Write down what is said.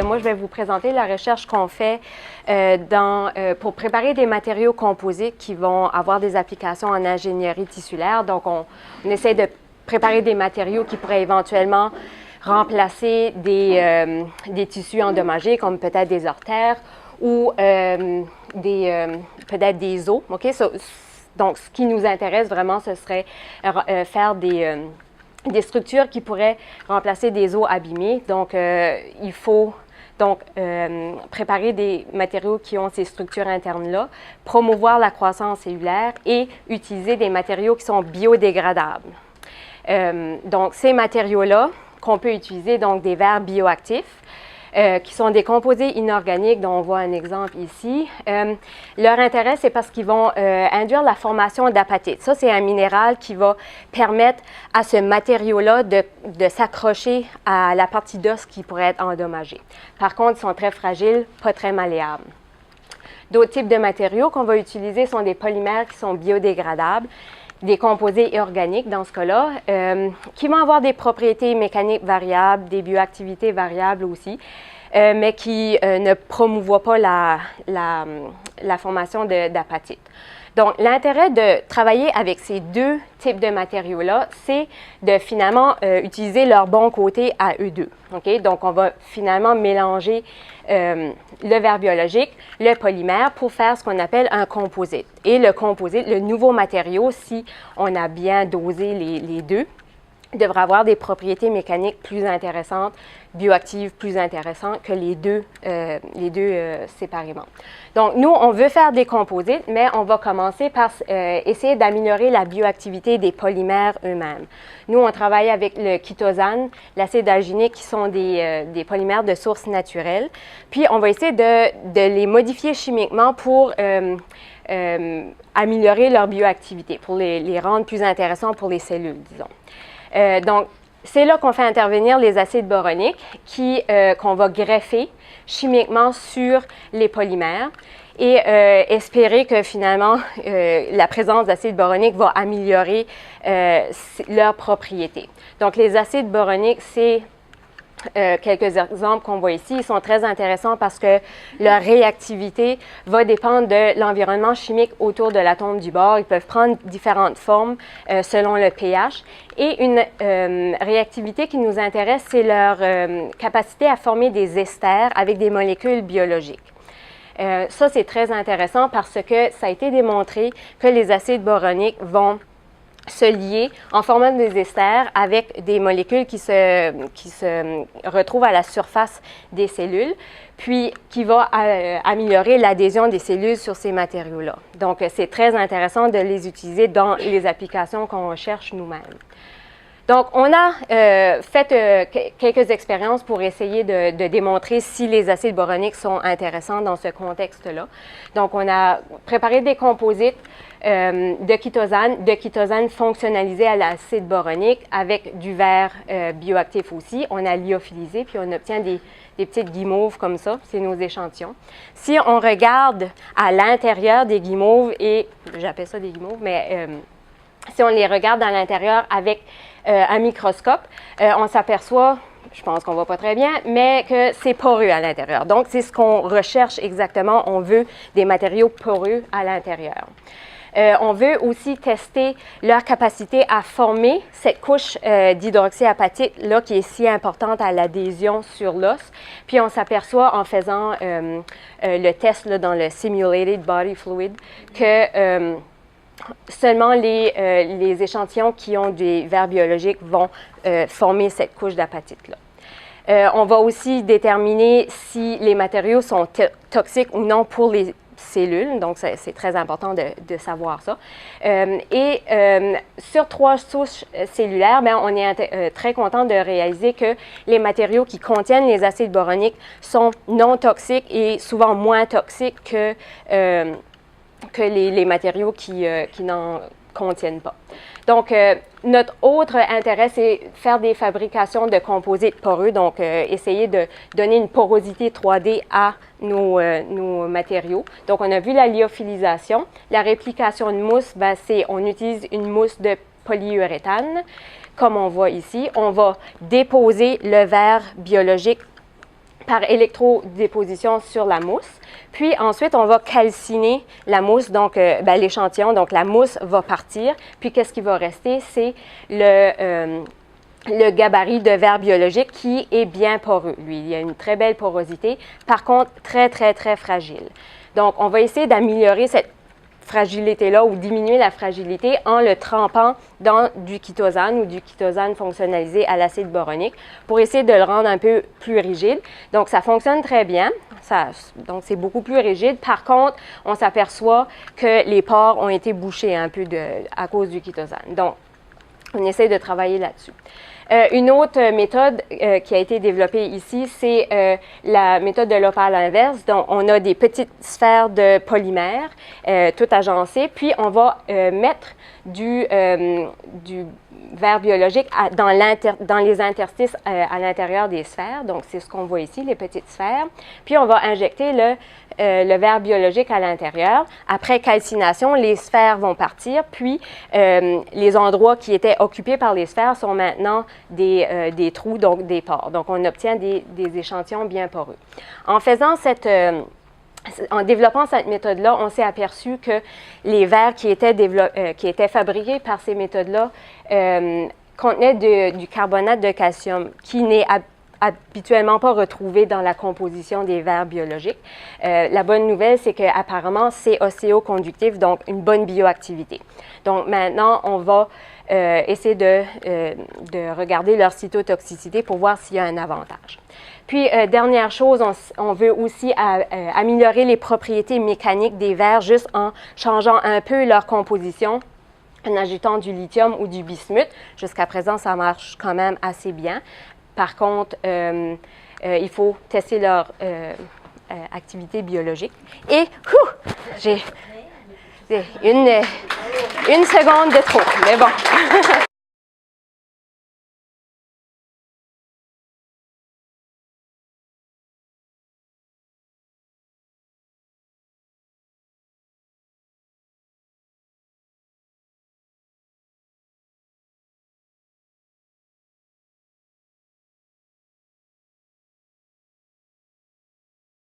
moi, je vais vous présenter la recherche qu'on fait pour préparer des matériaux composites qui vont avoir des applications en ingénierie tissulaire. Donc, on essaie de préparer des matériaux qui pourraient éventuellement remplacer des tissus endommagés, comme peut-être des artères ou peut-être des os. OK? Donc, ce qui nous intéresse vraiment, ce serait faire des structures qui pourraient remplacer des os abîmés. Donc, il faut préparer des matériaux qui ont ces structures internes-là, promouvoir la croissance cellulaire et utiliser des matériaux qui sont biodégradables. Donc, ces matériaux-là qu'on peut utiliser, donc des verres bioactifs, qui sont des composés inorganiques dont on voit un exemple ici. Leur intérêt, c'est parce qu'ils vont induire la formation d'apatite. Ça, c'est un minéral qui va permettre à ce matériau-là de s'accrocher à la partie d'os qui pourrait être endommagée. Par contre, ils sont très fragiles, pas très malléables. D'autres types de matériaux qu'on va utiliser sont des polymères qui sont biodégradables, des composés organiques dans ce cas-là, qui vont avoir des propriétés mécaniques variables, des bioactivités variables aussi, mais qui ne promouvoient pas la formation d'apatite. Donc, l'intérêt de travailler avec ces deux types de matériaux-là, c'est de finalement utiliser leur bon côté à eux deux. Okay? Donc, on va finalement mélanger le verre biologique, le polymère, pour faire ce qu'on appelle un composite. Et le composite, le nouveau matériau, si on a bien dosé les deux, devra avoir des propriétés mécaniques plus intéressantes, bioactives plus intéressantes que les deux séparément. Donc, nous, on veut faire des composites, mais on va commencer par essayer d'améliorer la bioactivité des polymères eux-mêmes. Nous, on travaille avec le chitosane, l'acide alginique, qui sont des polymères de source naturelle. Puis, on va essayer de les modifier chimiquement pour améliorer leur bioactivité, pour les rendre plus intéressants pour les cellules, disons. Donc, c'est là qu'on fait intervenir les acides boroniques qu'on va greffer chimiquement sur les polymères et espérer que finalement la présence d'acides boroniques va améliorer leurs propriétés. Donc, les acides boroniques, c'est quelques exemples qu'on voit ici. Ils sont très intéressants parce que leur réactivité va dépendre de l'environnement chimique autour de l'atome du bord. Ils peuvent prendre différentes formes selon le pH. Et une réactivité qui nous intéresse, c'est leur capacité à former des esters avec des molécules biologiques. Ça, c'est très intéressant parce que ça a été démontré que les acides boroniques vont se lier en formant des esters avec des molécules qui se retrouvent à la surface des cellules, puis qui va améliorer l'adhésion des cellules sur ces matériaux-là. Donc, c'est très intéressant de les utiliser dans les applications qu'on recherche nous-mêmes. Donc, on a fait quelques expériences pour essayer de démontrer si les acides boroniques sont intéressants dans ce contexte-là. Donc, on a préparé des composites de chitosane fonctionnalisé à l'acide boronique avec du verre bioactif aussi. On a lyophilisé, puis on obtient des petites guimauves comme ça. C'est nos échantillons. Si on regarde à l'intérieur des guimauves, et j'appelle ça des guimauves, mais si on les regarde à l'intérieur avec un microscope, on s'aperçoit, je pense qu'on ne voit pas très bien, mais que c'est poreux à l'intérieur. Donc, c'est ce qu'on recherche exactement. On veut des matériaux poreux à l'intérieur. On veut aussi tester leur capacité à former cette couche d'hydroxyapatite-là qui est si importante à l'adhésion sur l'os. Puis on s'aperçoit en faisant le test là, dans le Simulated Body Fluid que seulement les échantillons qui ont des verres biologiques vont former cette couche d'apatite-là. On va aussi déterminer si les matériaux sont toxiques ou non pour les cellules, donc c'est très important de savoir ça. Sur 3 souches cellulaires, bien, on est très content de réaliser que les matériaux qui contiennent les acides boroniques sont non toxiques et souvent moins toxiques que les matériaux qui n'en contiennent pas. Donc, notre autre intérêt, c'est faire des fabrications de composites poreux, donc essayer de donner une porosité 3D à nos matériaux. Donc, on a vu la lyophilisation. La réplication de mousse, ben, on utilise une mousse de polyuréthane, comme on voit ici. On va déposer le verre biologique par électrodéposition sur la mousse. Puis ensuite, on va calciner la mousse, donc l'échantillon. Donc la mousse va partir. Puis qu'est-ce qui va rester? C'est le gabarit de verre biologique qui est bien poreux. Lui, il y a une très belle porosité. Par contre, très, très, très fragile. Donc, on va essayer d'améliorer cette fragilité-là ou diminuer la fragilité en le trempant dans du chitosane ou du chitosane fonctionnalisé à l'acide boronique pour essayer de le rendre un peu plus rigide. Donc, ça fonctionne très bien. Donc, c'est beaucoup plus rigide. Par contre, on s'aperçoit que les pores ont été bouchés un peu à cause du chitosane. Donc, on essaie de travailler là-dessus. Une autre méthode qui a été développée ici, c'est la méthode de l'opale inverse. Donc, on a des petites sphères de polymère, toutes agencées, puis on va mettre du verre biologique dans les interstices à l'intérieur des sphères. Donc, c'est ce qu'on voit ici, les petites sphères. Puis, on va injecter le verre biologique à l'intérieur. Après calcination, les sphères vont partir, puis les endroits qui étaient occupés par les sphères sont maintenant des trous, donc des pores. Donc, on obtient des échantillons bien poreux. En développant cette méthode-là, on s'est aperçu que les verres qui étaient fabriqués par ces méthodes-là contenaient du carbonate de calcium qui n'est habituellement pas retrouvé dans la composition des verres biologiques. La bonne nouvelle, c'est qu'apparemment, c'est ostéoconductif, donc une bonne bioactivité. Donc maintenant, on va essayer de regarder leur cytotoxicité pour voir s'il y a un avantage. Puis, dernière chose, on veut aussi améliorer les propriétés mécaniques des verres juste en changeant un peu leur composition, en ajoutant du lithium ou du bismuth. Jusqu'à présent, ça marche quand même assez bien. Par contre, il faut tester leur activité biologique. Et, j'ai une seconde de trop, mais bon.